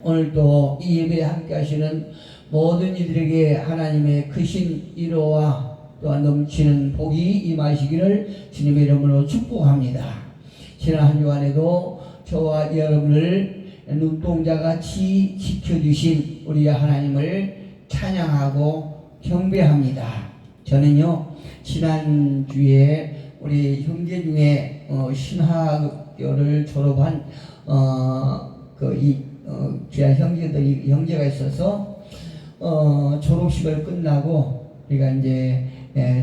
오늘도 이 예배에 함께 하시는 모든 이들에게 하나님의 크신 위로와 또한 넘치는 복이 임하시기를 주님의 이름으로 축복합니다. 지난 한 주간에도 저와 여러분을 눈동자같이 지켜주신 우리 하나님을 찬양하고 경배합니다. 저는요, 지난주에 우리 형제 중에 신학교를 졸업한 귀한 형제가 있어서 졸업식을 끝나고 우리가 이제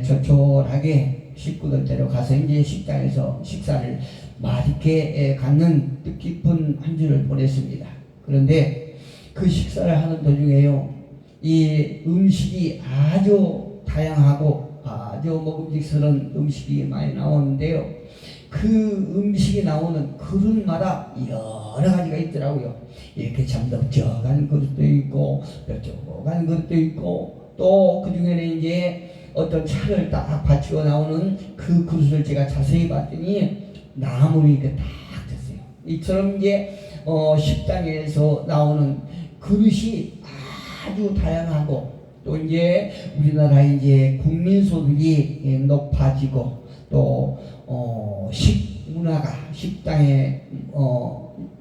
조촐하게 식구들 댁으로 가서 이제 식당에서 식사를 맛있게 갖는 뜻깊은 한 주를 보냈습니다. 그런데 그 식사를 하는 도중에요, 이 음식이 아주 다양하고 아주 먹음직스러운 음식이 많이 나오는데요, 그 음식이 나오는 그릇마다 여러 가지가 있더라고요. 이렇게 참 넓적한 그릇도 있고 뾰족한 그릇도 있고, 또 그 중에는 이제 어떤 차를 딱 받치고 나오는 그 그릇을 제가 자세히 봤더니 나무로 이렇게 딱 됐어요. 이처럼 이제 식당에서 나오는 그릇이 아주 다양하고, 또 이제 우리나라 이제 국민소득이 높아지고, 또 식당의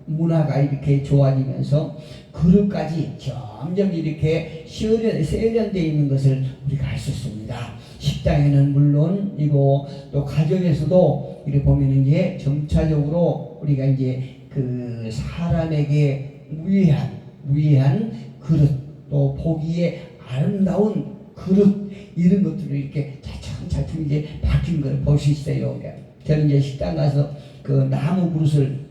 문화가 이렇게 좋아지면서 그릇까지 점점 이렇게 세련되어 있는 것을 우리가 알 수 있습니다. 식당에는 물론이고 또 가정에서도 이렇게 보면 이제 점차적으로 우리가 이제 그 사람에게 무해한 그릇, 또 보기에 아름다운 그릇, 이런 것들을 이렇게 차츰 이제 바뀐 걸 볼 수 있어요. 저는 이제 식당 가서 그 나무 그릇을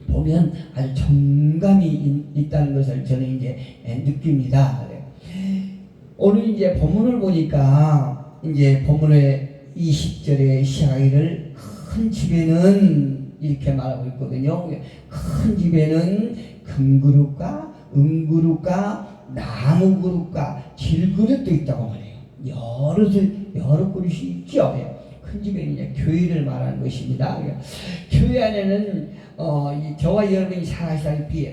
보면 아주 정감이 있다는 것을 저는 이제 느낍니다. 오늘 이제 본문을 보니까 이제 본문의 20절에 시작하기를 큰 집에는 이렇게 말하고 있거든요. 큰 집에는 금그릇과 은그릇과 나무그릇과 질그릇도 있다고 말해요. 여러 그릇이 있죠. 큰 집에는 이제 교회를 말하는 것입니다. 교회 안에는 저와 여러분이 잘 아시다시피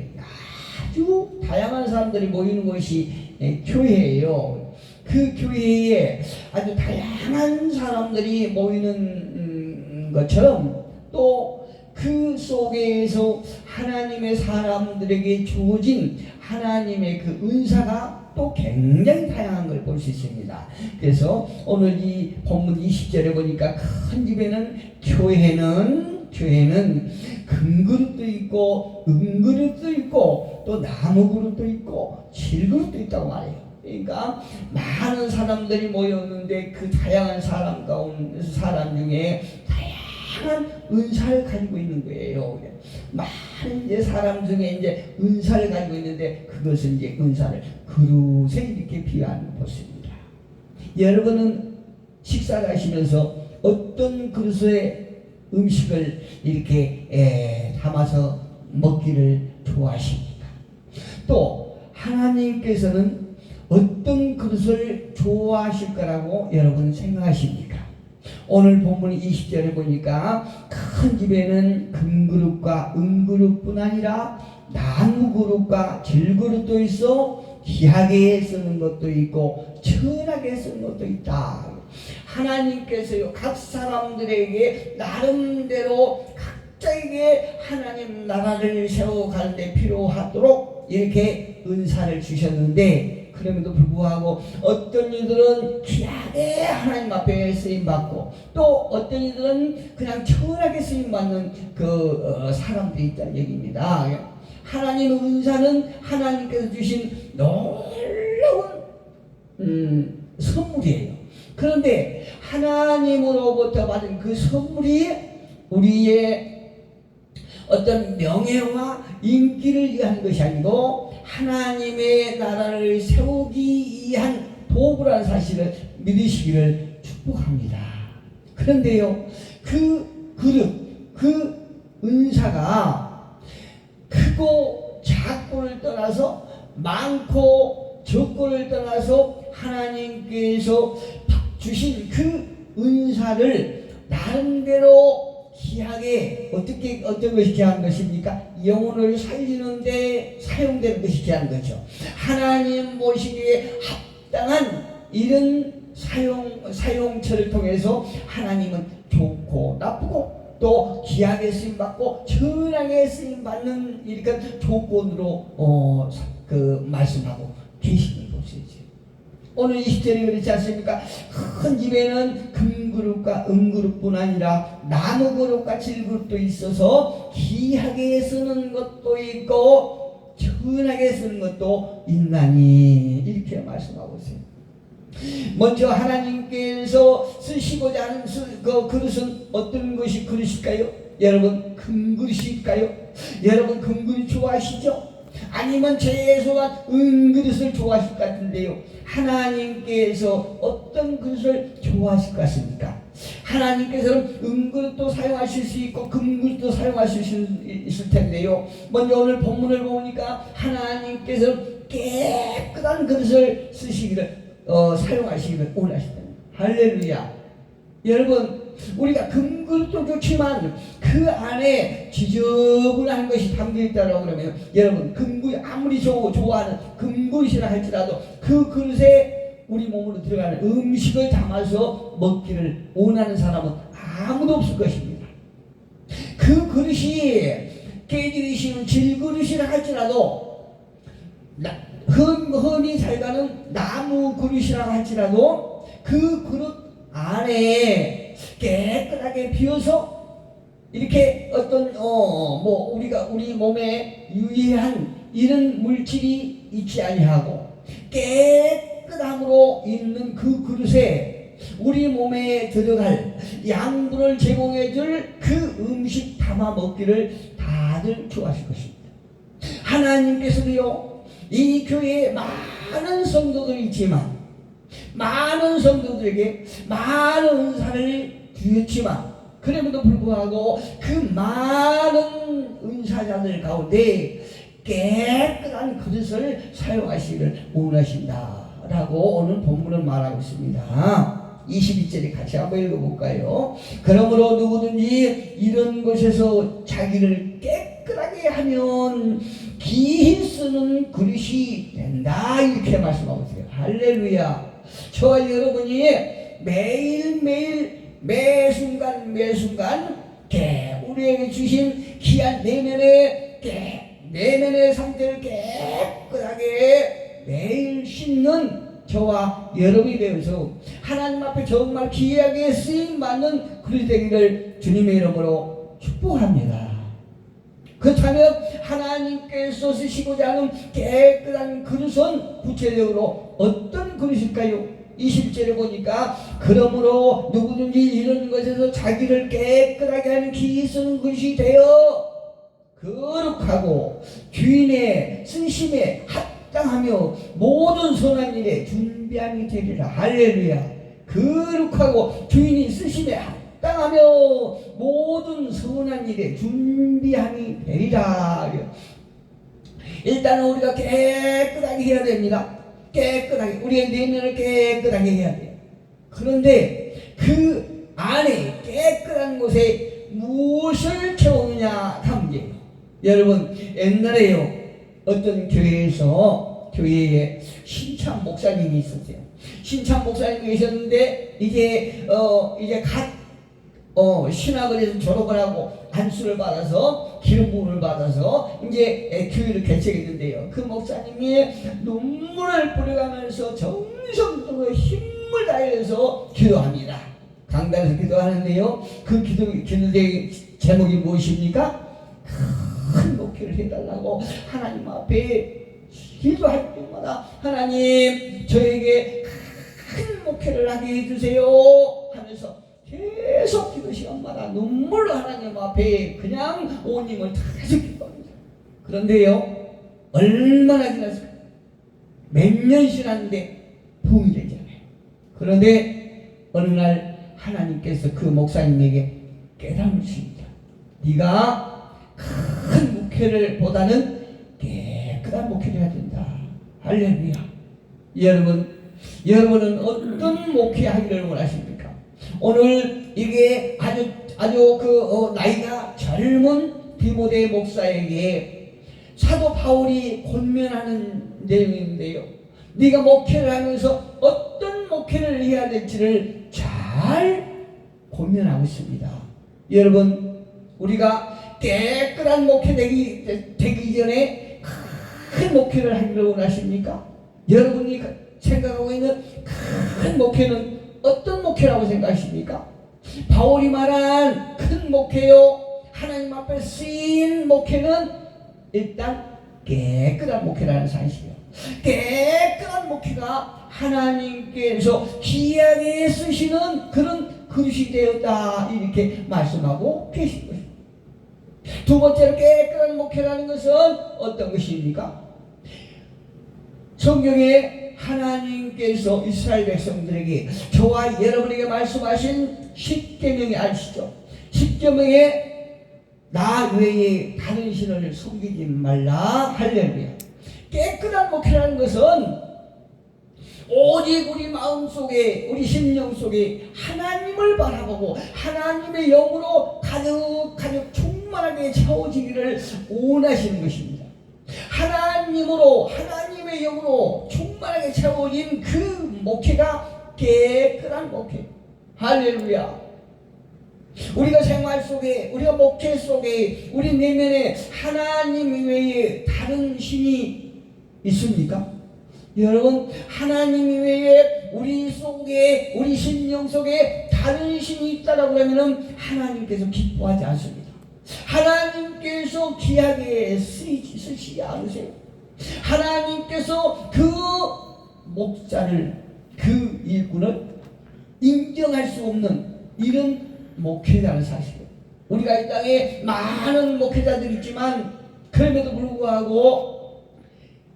아주 다양한 사람들이 모이는 것이 교회예요. 그 교회에 아주 다양한 사람들이 모이는 것처럼, 또 그 속에서 하나님의 사람들에게 주어진 하나님의 그 은사가 또 굉장히 다양한 걸 볼 수 있습니다. 그래서 오늘 이 본문 20절에 보니까 큰 집에는 교회는 금그릇도 있고 은그릇도 있고 또 나무그릇도 있고 질그릇도 있다고 말해요. 그러니까 많은 사람들이 모였는데 그 다양한 사람 중에 다양한 은사를 가지고 있는 거예요. 많은 이제 사람 중에 이제 은사를 가지고 있는데, 그것은 이제 은사를 그릇에 이렇게 비유하는 것입니다. 여러분은 식사를 하시면서 어떤 그릇에 음식을 이렇게 담아서 먹기를 좋아하십니까? 또 하나님께서는 어떤 그릇을 좋아하실 거라고 여러분 생각하십니까? 오늘 본문 20절에 보니까 큰 집에는 금그릇과 은그릇뿐 아니라 나무그릇과 질그릇도 있어 귀하게 쓰는 것도 있고 천하게 쓰는 것도 있다. 하나님께서요, 각 사람들에게 나름대로 각자에게 하나님 나라를 세워갈 때 필요하도록 이렇게 은사를 주셨는데, 그럼에도 불구하고 어떤 이들은 귀하게 하나님 앞에 쓰임받고, 또 어떤 이들은 그냥 천하게 쓰임받는 사람들이 있다는 얘기입니다. 하나님의 은사는 하나님께서 주신 놀라운 선물이에요. 그런데 하나님으로부터 받은 그 선물이 우리의 어떤 명예와 인기를 위한 것이 아니고 하나님의 나라를 세우기 위한 도구라는 사실을 믿으시기를 축복합니다. 그런데요, 그 그릇, 그 은사가 크고 작고를 떠나서, 많고 적고를 떠나서 하나님께서 주신 그 은사를 나름대로 귀하게, 어떤 것이 귀한 것입니까? 영혼을 살리는데 사용되는 것이 귀한 거죠. 하나님 모시기에 합당한 이런 사용처를 통해서 하나님은 좋고 나쁘고 또 귀하게 쓰임받고 천하게 쓰임받는 이렇게 조건으로 말씀하고 계시는 것이지. 오늘 20절에 그렇지 않습니까? 큰 집에는 금그릇과 은그릇뿐 아니라 나무그릇과 질그릇도 있어서 귀하게 쓰는 것도 있고 천하게 쓰는 것도 있나니, 이렇게 말씀하고 있어요. 먼저 하나님께서 쓰시고자 하는 그 그릇은 어떤 것이 그릇일까요? 여러분, 금그릇일까요? 여러분, 금그릇 좋아하시죠? 아니면 최소한 은그릇을 좋아하실 것 같은데요, 하나님께서 어떤 그릇을 좋아하실 것 같습니까? 하나님께서는 은그릇도 사용하실 수 있고 금그릇도 사용하실 수 있을 텐데요, 먼저 오늘 본문을 보니까 하나님께서는 깨끗한 그릇을 사용하시기를 원하신다. 할렐루야. 여러분, 우리가 금그릇도 좋지만 그 안에 지저분한 것이 담겨있다고 그러면, 여러분, 금그릇 아무리 좋아하는 금그릇이라 할지라도 그 그릇에 우리 몸으로 들어가는 음식을 담아서 먹기를 원하는 사람은 아무도 없을 것입니다. 그 그릇이 깨지르시는 질그릇이라 할지라도, 흔히 잘 가는 나무 그릇이라 할지라도 그 그릇 안에 깨끗하게 비워서 이렇게 어떤 우리 몸에 유해한 이런 물질이 있지 아니하고 깨끗함으로 있는 그 그릇에 우리 몸에 들어갈 양분을 제공해줄 그 음식 담아 먹기를 다들 좋아하실 것입니다. 하나님께서도요, 이 교회에 많은 성도들이 있지만, 많은 성도들에게 많은 은사를 주었지만, 그럼에도 불구하고 그 많은 은사자들 가운데 깨끗한 그릇을 사용하시기를 원하신다라고 오늘 본문은 말하고 있습니다. 22절에 같이 한번 읽어볼까요? 그러므로 누구든지 이런 것에서 자기를 깨끗하게 하면 귀히 쓰는 그릇이 된다, 이렇게 말씀하고 있어요. 할렐루야. 저와 여러분이 매일매일 매순간 우리에게 주신 귀한 내면의 상태를 깨끗하게 매일 씻는 저와 여러분이 되어서 하나님 앞에 정말 귀하게 쓰임받는 그릇이 되기를 주님의 이름으로 축복합니다. 그렇다면 하나님께서 쓰시고자 하는 깨끗한 그릇은 구체적으로 어떤 그릇일까요? 20절에 보니까 그러므로 누구든지 이런 것에서 자기를 깨끗하게 하는 귀히 쓰는 그릇이 되어 거룩하고 주인의 쓰심에 합당하며 모든 선한 일에 준비함이 되리라. 할렐루야. 거룩하고 주인이 쓰심에 합당하며 모든 선한 일에 준비함이 되리라. 일단은 우리가 깨끗하게 해야 됩니다. 깨끗하게, 우리의 내면을 깨끗하게 해야 돼요. 그런데 그 안에 깨끗한 곳에 무엇을 채우느냐 하는 문제예요. 여러분, 옛날에요, 어떤 교회에 신참 목사님이 있었어요. 신참 목사님이 계셨는데 이제 신학을 해서 졸업을 하고 안수를 받아서 기름 부음을 받아서 이제 교회를 개척했는데요, 그 목사님이 눈물을 뿌려가면서 정성으로 힘을 다해서 기도합니다. 강단에서 기도하는데요, 그 기도의 제목이 무엇입니까? 큰 목회를 해달라고 하나님 앞에 기도할 때마다 하나님 저에게 큰 목회를 하게 해주세요 하면서 계속 기도 시간마다 눈물로 하나님 앞에 그냥 온 힘을 다해서 기도합니다. 그런데요, 얼마나 지났을까? 몇 년 지났는데 부흥이 되잖아요. 그런데 어느 날 하나님께서 그 목사님에게 깨달음을 주십니다. 네가 큰 목회를 보다는 깨끗한 목회를 해야 된다. 할렐루야. 여러분은 어떤 목회하기를 원하십니까? 오늘 이게 아주 나이가 젊은 디모데 목사에게 사도 바울이 권면하는 내용인데요. 네가 목회를 하면서 어떤 목회를 해야 될지를 잘 권면하고 있습니다. 여러분, 우리가 깨끗한 목회 되기 전에 큰 목회를 하기를 원하십니까? 여러분이 생각하고 있는 큰 목회는 어떤 목회라고 생각하십니까? 바울이 말한 큰 목회요, 하나님 앞에 쓰인 목회는 일단 깨끗한 목회라는 사실이에요. 깨끗한 목회가 하나님께서 귀하게 쓰시는 그런 그릇이 되었다, 이렇게 말씀하고 계신 것입니다. 두 번째로 깨끗한 목회라는 것은 어떤 것입니까? 성경에 하나님께서 이스라엘 백성들에게, 저와 여러분에게 말씀하신 십계명이 아시죠? 십계명에 나 외에 다른 신을 섬기지 말라. 할렐루야. 깨끗한 목회라는 것은 오직 우리 마음속에, 우리 심령 속에 하나님을 바라보고 하나님의 영으로 가득 충만하게 채워지기를 원하시는 것입니다. 하나님으로, 하나님의 영으로 충만하게 채워진 그 목회가 깨끗한 목회. 할렐루야. 우리가 생활 속에, 우리가 목회 속에, 우리 내면에 하나님 외에 다른 신이 있습니까? 여러분, 하나님 외에 우리 속에, 우리 심령 속에 다른 신이 있다라고 하면 하나님께서 기뻐하지 않습니다. 하나님께서 귀하게 쓰시지 않으세요. 하나님께서 그 목자를, 그 일꾼을 인정할 수 없는 이런 목회자는 사실이에요. 우리가 이 땅에 많은 목회자들이 있지만 그럼에도 불구하고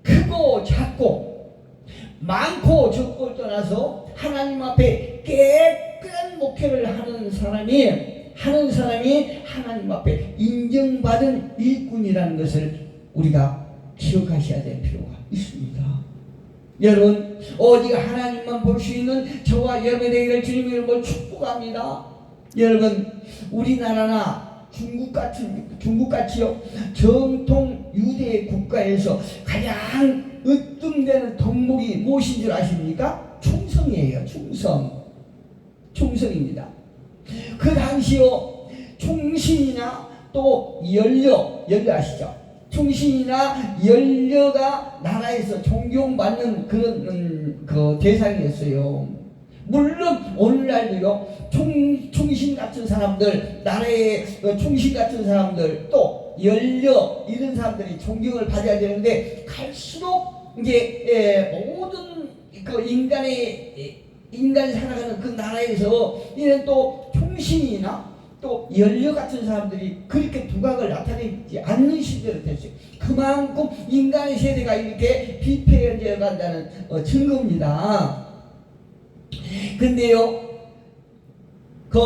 크고 작고 많고 적고 떠나서 하나님 앞에 깨끗한 목회를 하는 사람이 하나님 앞에 인정받은 일꾼이라는 것을 우리가 기억하셔야 될 필요가 있습니다. 여러분, 오직 하나님만 볼 수 있는 저와 여러분의 되기를 주님의 이름으로 축복합니다. 여러분, 우리나라나 중국같이요, 정통 유대 국가에서 가장 으뜸되는 덕목이 무엇인 줄 아십니까? 충성이에요. 충성입니다. 그 당시요, 충신이나 또 연려 아시죠? 충신이나 연려가 나라에서 존경받는 그런 그 대상이었어요. 물론 오늘날도요, 충신 같은 사람들, 나라의 충신 같은 사람들, 또 연려 이런 사람들이 존경을 받아야 되는데, 갈수록 이제 모든 그 인간이 살아가는 그 나라에서 이런 또 충신이나 또 연려 같은 사람들이 그렇게 두각을 나타내지 않는 시대로 됐어요. 그만큼 인간의 세대가 이렇게 비폐해져 간다는 증거입니다. 근데요, 그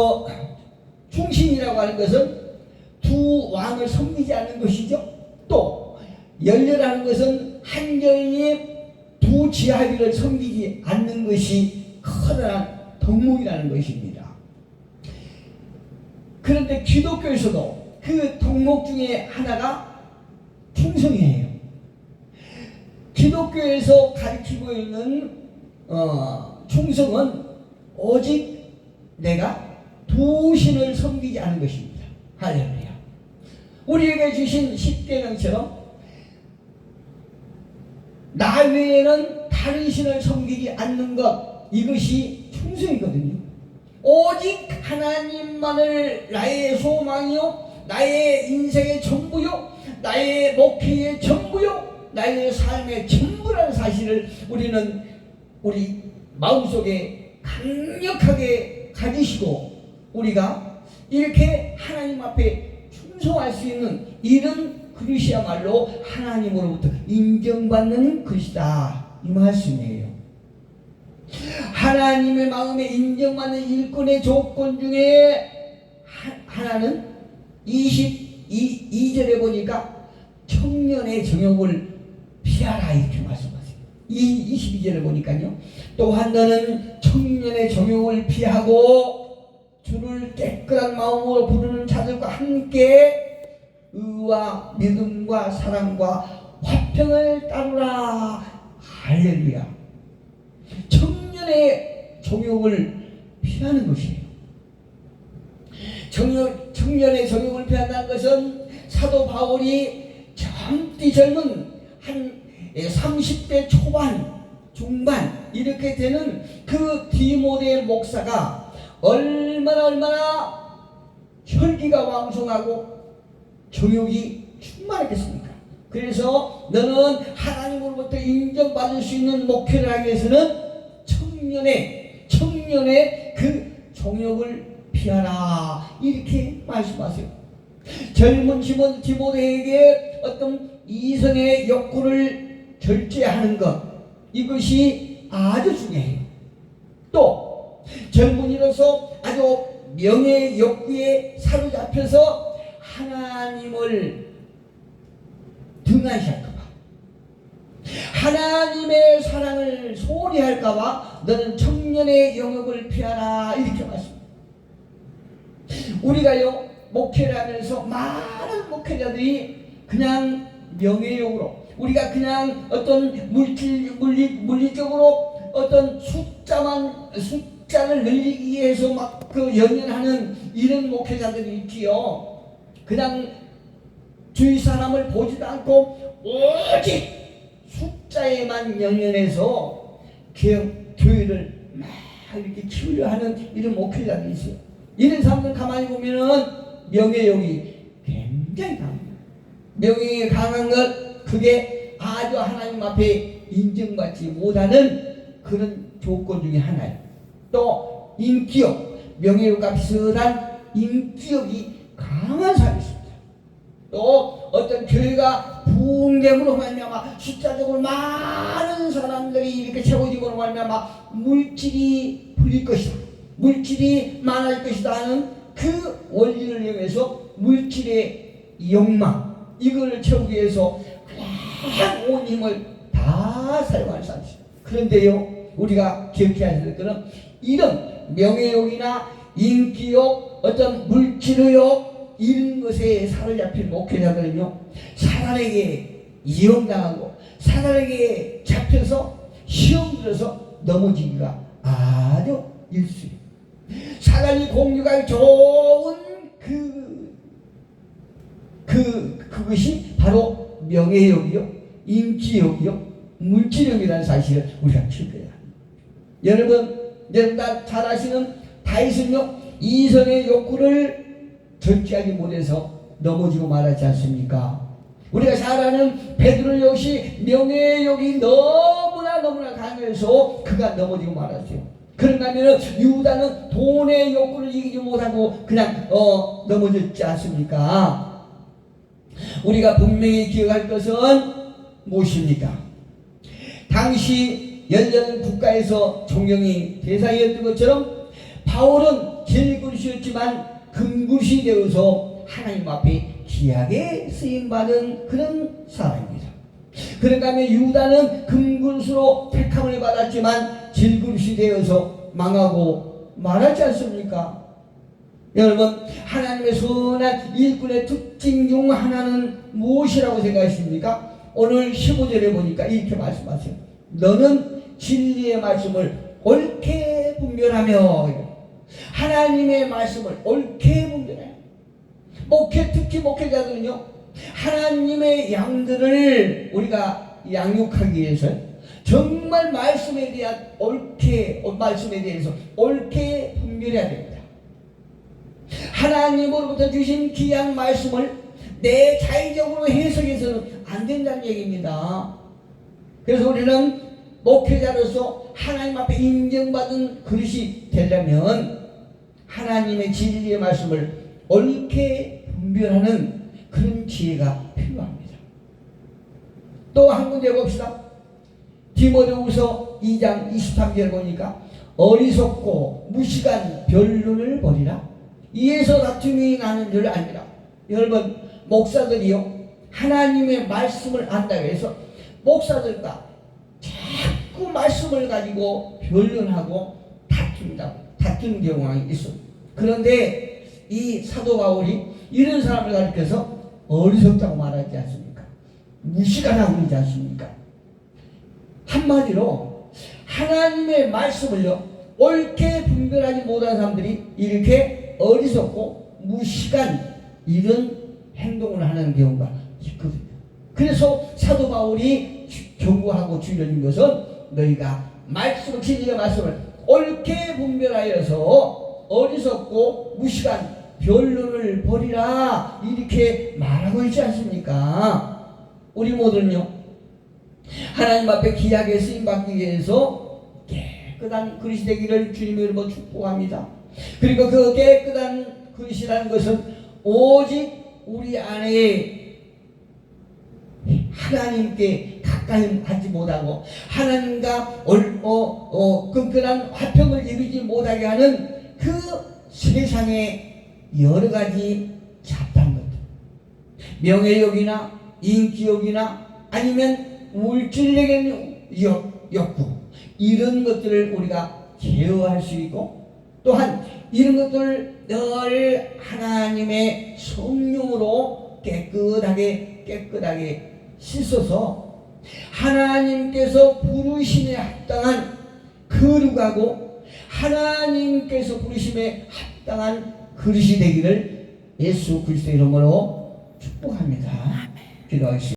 충신이라고 하는 것은 두 왕을 섬기지 않는 것이죠. 또 연려라는 것은 한 여인이 두 지아비를 섬기지 않는 것이 커다란 덕목이라는 것입니다. 그런데 기독교에서도 그 덕목 중에 하나가 충성이에요. 기독교에서 가르치고 있는 충성은 오직 내가 두 신을 섬기지 않은 것입니다. 할렐루야. 우리에게 주신 십계명처럼 나 외에는 다른 신을 섬기지 않는 것, 이것이 충성이거든요. 오직 하나님만을 나의 소망이요, 나의 인생의 전부요, 나의 목회의 전부요, 나의 삶의 전부라는 사실을 우리 마음속에 강력하게 가지시고, 우리가 이렇게 하나님 앞에 충성할 수 있는 이런 그릇이야말로 하나님으로부터 인정받는 그릇이다, 이 말씀이에요. 하나님의 마음에 인정받는 일꾼의 조건 중에 하나는 22절에 보니까 청년의 정욕을 피하라, 이렇게 말씀하세요. 22절에 보니까요, 또한 너는 청년의 정욕을 피하고 주를 깨끗한 마음으로 부르는 자들과 함께 의와 믿음과 사랑과 화평을 따르라. 할렐루야. 청년의 정욕을 피하는 것이에요. 청년의 정욕을 피한다는 것은 사도 바울이 젊은 한 30대 초반 중반 이렇게 되는 그 디모데 목사가 얼마나 혈기가 왕성하고 정욕이 충만했겠습니까? 그래서 너는 하나님으로부터 인정받을 수 있는 목회를 하기 위해서는 청년의 그 정욕을 피하라 이렇게 말씀하세요. 젊은 디모데에게 어떤 이성의 욕구를 절제하는 것, 이것이 아주 중요해요. 또 젊은이로서 아주 명예의 욕구에 사로잡혀서 하나님을 등한시할까봐, 하나님의 사랑을 소홀히 할까봐 너는 청년의 영역을 피하라 이렇게 말씀합니다. 우리가요 목회를 하면서 많은 목회자들이 그냥 명예욕으로, 우리가 그냥 어떤 물리적으로 어떤 숫자를 늘리기 위해서 막 그 연연하는 이런 목회자들이 있지요. 그냥 주위 사람을 보지도 않고 오직 숫자에만 연연해서 교회를 막 이렇게 키우려 하는 이런 목회자들이 있어요. 이런 사람들 가만히 보면은 명예욕이 굉장히 강합니다. 명예욕이 강한 것, 그게 아주 하나님 앞에 인정받지 못하는 그런 조건 중에 하나예요. 또 인기욕, 명예욕과 비슷한 인기욕이 강한 사람이 있습니다. 또 어떤 교회가 부흥됨으로 말미암아 숫자적으로 많은 사람들이 이렇게 채워짐으로 말미암아 물질이 풀릴 것이다, 물질이 많아질 것이다 하는 그 원리를 이용해서 물질의 욕망, 이걸 채우기 위해서 그냥 온 힘을 다 사용하는 사람이죠. 그런데요, 우리가 기억해야 될 것은 이런 명예욕이나 인기욕, 어떤 물질의욕, 이런 것에 사로잡힌 목회자들은요, 사단에게 이용당하고 사단에게 잡혀서 시험 들어서 넘어지기가 아주 일수예요. 사단이 공유하기 좋은 그것이 바로 명예욕이요, 인기욕이요, 물질욕이라는 사실을 우리가 기억해야 합니다. 여러분 다 잘 아시는 다윗은요, 이성의 욕구를 절제하지 못해서 넘어지고 말았지 않습니까? 우리가 잘 아는 베드로 역시 명예욕이 너무나 강해서 그가 넘어지고 말았어요. 그런가 하면 유다는 돈의 욕구를 이기지 못하고 그냥 넘어졌지 않습니까? 우리가 분명히 기억할 것은 무엇입니까? 당시 연령 국가에서 존경이 대상이었던 것처럼 바울은 질그릇이었지만 금그릇이 되어서 하나님 앞에 귀하게 쓰임받은 그런 사람입니다. 그런가 하면 유다는 금그릇으로 택함을 받았지만 질그릇이 되어서 망하고 말하지 않습니까? 여러분, 하나님의 선한 일꾼의 특징 중 하나는 무엇이라고 생각하십니까? 오늘 15절에 보니까 이렇게 말씀하세요. 너는 진리의 말씀을 옳게 분별하며, 하나님의 말씀을 옳게 분별해. 특히 목회자들은요, 하나님의 양들을 우리가 양육하기 위해서 정말 말씀에 대해서 옳게 분별해야 됩니다. 하나님으로부터 주신 귀한 말씀을 내 자의적으로 해석해서는 안 된다는 얘기입니다. 그래서 우리는 목회자로서 하나님 앞에 인정받은 그릇이 되려면 하나님의 진리의 말씀을 옳게 분별하는 그런 지혜가 필요합니다. 또 한 군데 봅시다. 디모데후서 2장 23절 보니까 어리석고 무식한 변론을 버리라. 이에서 다툼이 나는 줄 알리라. 여러분, 목사들이요, 하나님의 말씀을 안다고 해서 목사들과 자꾸 말씀을 가지고 변론하고 다투는 경우가 있습니다. 그런데 이 사도 바울이 이런 사람을 가리켜서 어리석다고 말하지 않습니까? 무시가라고 그러지 않습니까? 한마디로 하나님의 말씀을요 옳게 분별하지 못한 사람들이 이렇게 어리석고 무식한 이런 행동을 하는 경우가 있거든요. 그래서 사도 바울이 경고하고 주의하는 것은 너희가 말씀을 진리의 말씀을 옳게 분별하여서 어리석고 무식한 변론을 버리라 이렇게 말하고 있지 않습니까? 우리 모두는요 하나님 앞에 귀하게 쓰임받기 위해서 깨끗한 그릇이 되기를 주님의 이름으로 축복합니다. 그리고 그 깨끗한 그릇이라는 것은 오직 우리 안에 하나님께 가까이 하지 못하고 하나님과 끈끈한 화평을 이루지 못하게 하는 그 세상의 여러 가지 잡다한 것들, 명예욕이나 인기욕이나 아니면 물질적인 욕구, 이런 것들을 우리가 제어할 수 있고, 또한 이런 것들을 늘 하나님의 성령으로 깨끗하게 씻어서 하나님께서 부르심에 합당한 거룩하고 하나님께서 부르심에 합당한 그릇이 되기를 예수 그리스도의 이름으로 축복합니다. 기도하겠습니다.